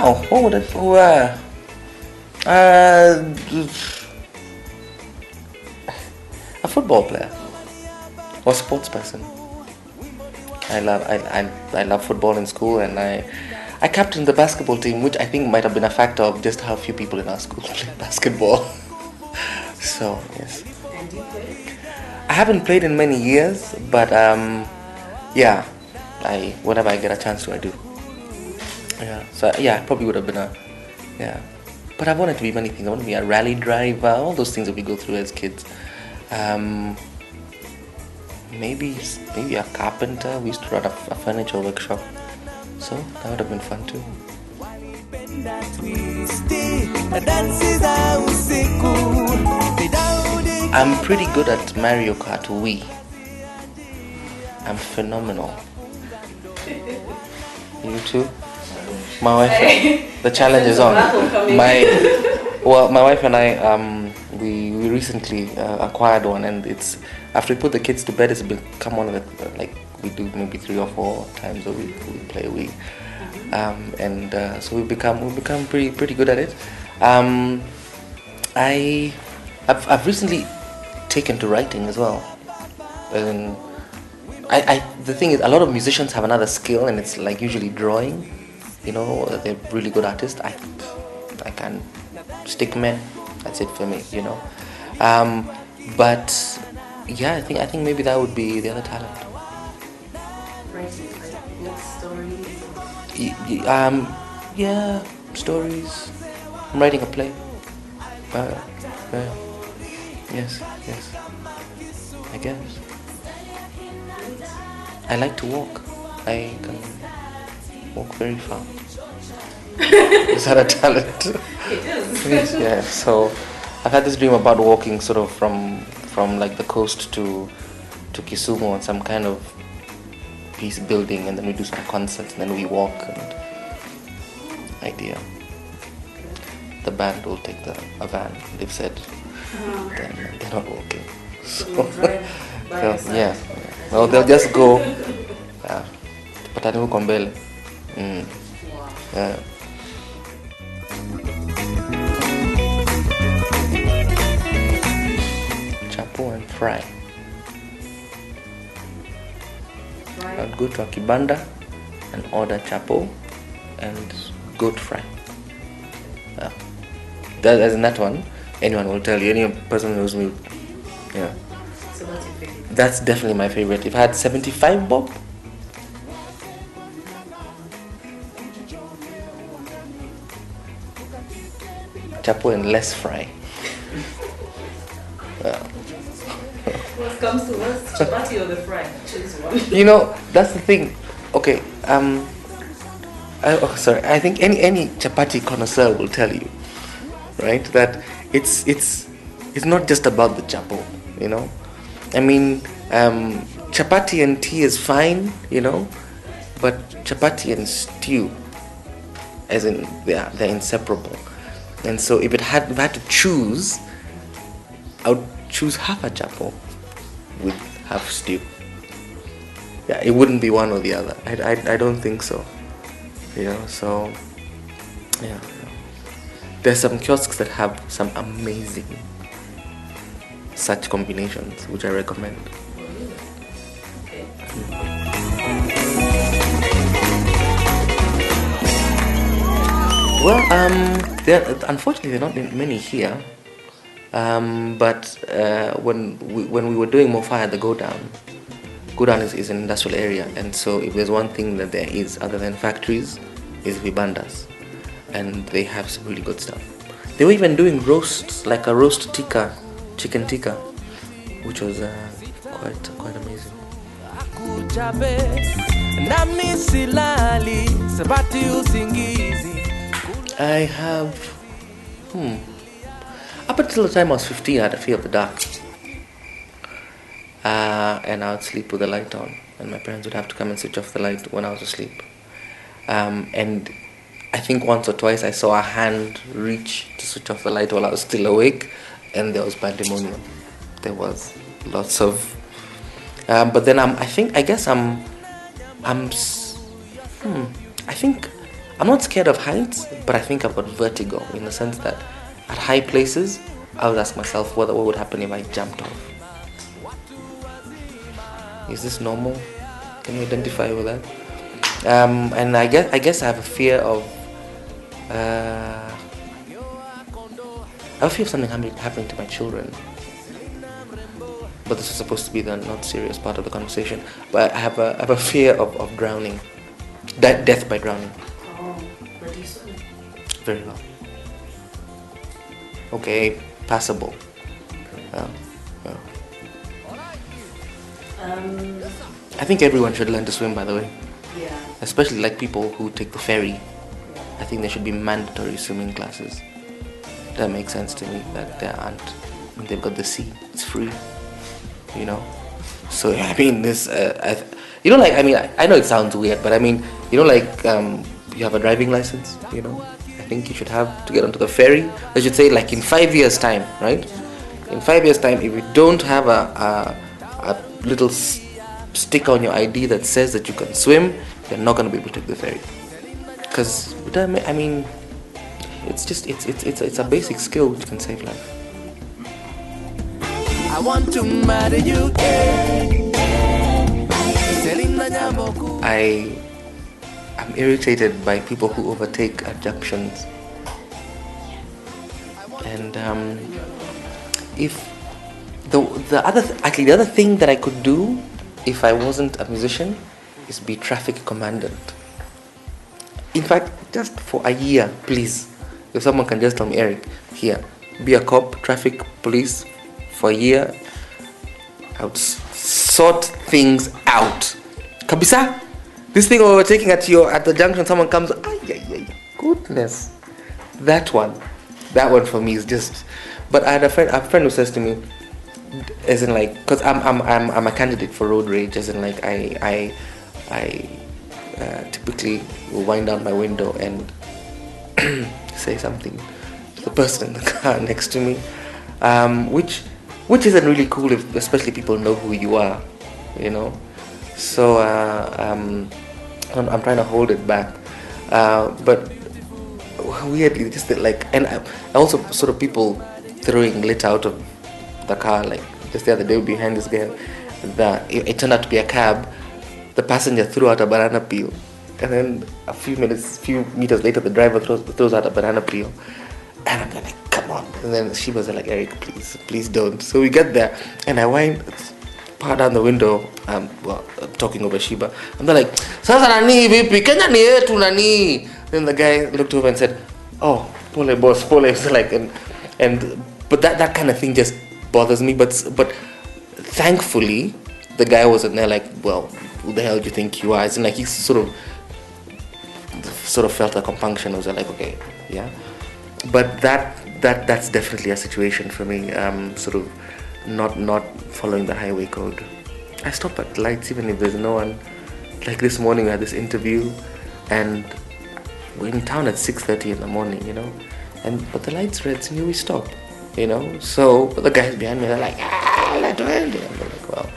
Wow, what would it? Uh, a football player or sports person. I love football in school, and I captained the basketball team, which I think might have been a factor of just how few people in our school play basketball. So yes. And do you play? I haven't played in many years, but yeah, whenever I get a chance to, I do. Yeah, so yeah, I probably would have been yeah. But I've wanted to be many things. I want to be a rally driver, all those things that we go through as kids. Maybe a carpenter. We used to run a furniture workshop, so that would have been fun too. I'm pretty good at Mario Kart Wii. I'm phenomenal. You too? My wife, the challenge is on. My wife and I, we recently acquired one, and it's after we put the kids to bed, it's become one of the, like, we do maybe 3 or 4 times a week. We play Wii, and so we've become pretty good at it. I've recently taken to writing as well. And the thing is, a lot of musicians have another skill, and it's like usually drawing. You know, they're really good artists. I can stick man. That's it for me. You know, but yeah, I think maybe that would be the other talent. Writing, like stories. Yeah, stories. I'm writing a play. Yes. I guess. I like to walk. I can walk very far. Is that a talent? It is. Yeah. So I've had this dream about walking sort of from like the coast to Kisumu on some kind of peace building, and then we do some concerts, and then we walk. And idea. The band will take a van. They've said then they're not walking. So yeah. Well, they'll just go. Patani huko mbele. Yeah. Chapo and fry. I'd go to a kibanda and order chapo and goat fry. That one, anyone will tell you. Any person who knows me, yeah. So what's your favorite? That's definitely my favorite. If I had 75 bob, chapo and less fry. What comes to us, chapati or the fry? Choose one. You know, that's the thing. Okay, sorry. I think any chapati connoisseur will tell you, right, that it's not just about the chapo. You know, I mean, chapati and tea is fine, you know, but chapati and stew, as in they're inseparable. And so if I had to choose, I would choose half a chapo with half stew. Yeah, it wouldn't be one or the other. I don't think so. You know, so yeah. There's some kiosks that have some amazing such combinations, which I recommend. Okay. Well, unfortunately, there are not many here. But when we were doing more fire at the Go Down is an industrial area, and so if there's one thing that there is other than factories, is vibandas, and they have some really good stuff. They were even doing roasts, like a roast tikka, chicken tikka, which was quite amazing. I have up until the time I was 15, I had a fear of the dark. And I would sleep with the light on, and my parents would have to come and switch off the light when I was asleep. And I think once or twice I saw a hand reach to switch off the light while I was still awake, and there was pandemonium. There was lots of. But then I think I'm not scared of heights, but I think I've got vertigo in the sense that at high places, I would ask myself what would happen if I jumped off. Is this normal? Can you identify with that? And I guess I have a fear of something happening to my children. But this is supposed to be the not serious part of the conversation. But I have a fear of drowning, death by drowning. Oh, but do you swim? Very well. Okay, passable. Yeah. I think everyone should learn to swim, by the way. Yeah. Especially like people who take the ferry. I think there should be mandatory swimming classes. That makes sense to me that there aren't. They've got the sea. It's free. You know. So I mean, this. I know it sounds weird, but I mean, you have a driving license. You know. I think you should have to get onto the ferry. They should say like in 5 years' time, right? In 5 years' time, if you don't have a little sticker on your ID that says that you can swim, you're not going to be able to take the ferry. Because I mean, it's a basic skill which can save life. I want to marry you. I'm irritated by people who overtake at junctions. And if the other thing that I could do if I wasn't a musician is be traffic commandant. In fact, just for a year, please. If someone can just tell me, Eric, here, be a cop, traffic police for a year, I would sort things out. Kabisa, this thing overtaking at the junction, someone comes, goodness, that one for me is just. But I had a friend who says to me, as in like, because I'm a candidate for road rage, as in like I typically will wind down my window and say something to the person in the car next to me, which isn't really cool, especially people know who you are, you know. So I'm trying to hold it back, but weirdly, just like, and I also sort of people throwing litter out of the car, like just the other day behind this guy, it turned out to be a cab. The passenger threw out a banana peel, and then a few meters later, the driver throws out a banana peel, and I'm like, come on! And then she was like, Eric, please don't. So we get there, and I wind power down the window. Talking over Shiba. I'm like, sasa nani vipi? Kenya ni yetu nani? Then the guy looked over and said, oh, pole boss, pole. So like, but that kind of thing just bothers me. But thankfully, the guy wasn't there like, well, who the hell do you think you are? It's like he sort of felt a compunction. I was like, okay, yeah. But that's definitely a situation for me. Sort of not following the highway code. I stop at lights even if there's no one. Like this morning, we had this interview, and we're in town at 6:30 in the morning, you know. But the lights red, so we stop, you know. So the guys behind me, they're like, let red. And I'm like, well,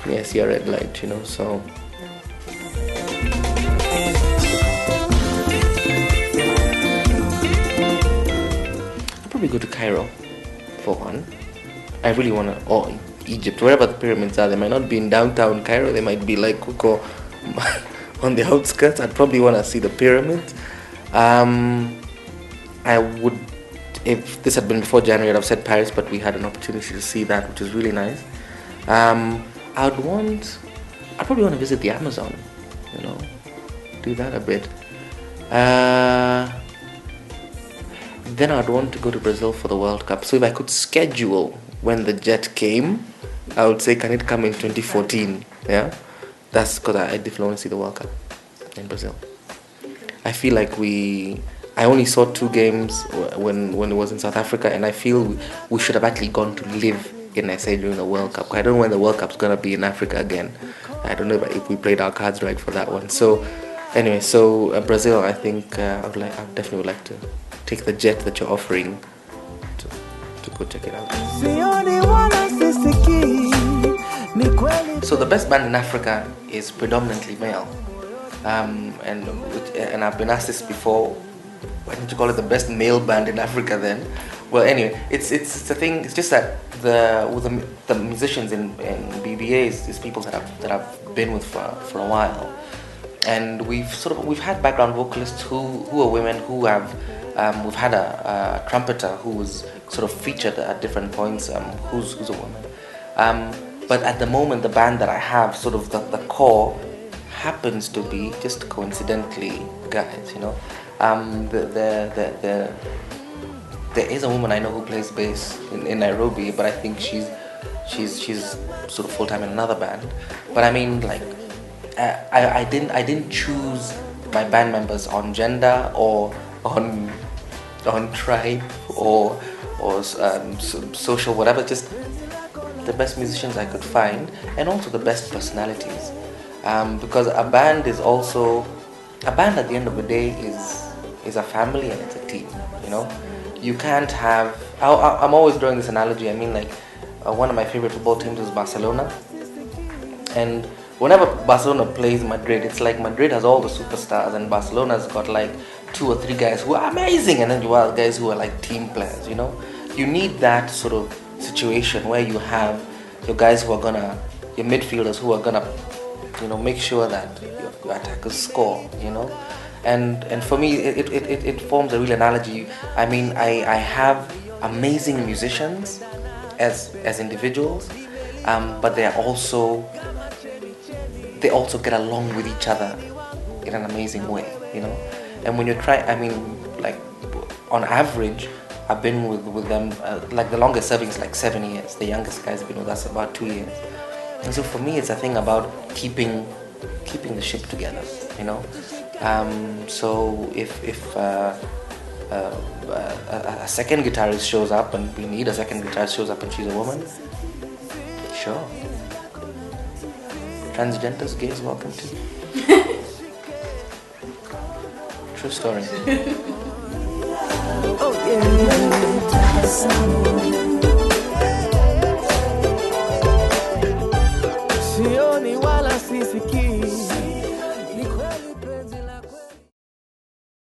yeah, I see a red light, you know. So. I'll probably go to Cairo for one. I really want to, or Egypt, wherever the pyramids are. They might not be in downtown Cairo. They might be like Kuko on the outskirts. I'd probably want to see the pyramids. I would, if this had been before January, I'd have said Paris, but we had an opportunity to see that, which is really nice. I'd probably want to visit the Amazon, you know, do that a bit. Then I'd want to go to Brazil for the World Cup. So if I could schedule when the jet came, I would say, can it come in 2014? Yeah, that's because I definitely want to see the World Cup in Brazil. I feel like I only saw 2 games when it was in South Africa, and I feel we should have actually gone to live in SA during the World Cup. I don't know when the World Cup's gonna be in Africa again. I don't know if we played our cards right for that one. So anyway, Brazil, I think I definitely would like to take the jet that you're offering to go check it out. So the best band in Africa is predominantly male. and I've been asked this before. Why didn't you call it the best male band in Africa then? Well, anyway, it's the thing. It's just that the musicians in BBA is people that I've been with for a while, and we've had background vocalists who are women who have we've had a trumpeter who was sort of featured at different points who's a woman, but at the moment the band that I have, sort of the core happens to be just coincidentally guys, you know. There is a woman I know who plays bass in Nairobi, but I think she's sort of full time in another band. But I mean, like, I didn't choose my band members on gender or on tribe or social whatever. Just the best musicians I could find, and also the best personalities. Because a band at the end of the day is a family and it's a team, you know. You can't have, I'm always drawing this analogy. I mean, like, one of my favorite football teams is Barcelona, and whenever Barcelona plays Madrid, it's like Madrid has all the superstars and Barcelona's got like 2 or 3 guys who are amazing, and then you have guys who are like team players, you know. You need that sort of situation where you have your guys your midfielders who are gonna, you know, make sure that your attackers score, you know. And for me, it forms a real analogy. I mean, I have amazing musicians as individuals, but they also get along with each other in an amazing way, you know. And when I mean, like, on average, I've been with them, like, the longest serving is like 7 years. The youngest guys have been with us about 2 years. And so for me, it's a thing about keeping the ship together, you know. So if a second guitarist shows up and we need a second guitarist shows up and she's a woman, sure. Transgenders, gays, welcome too. True story.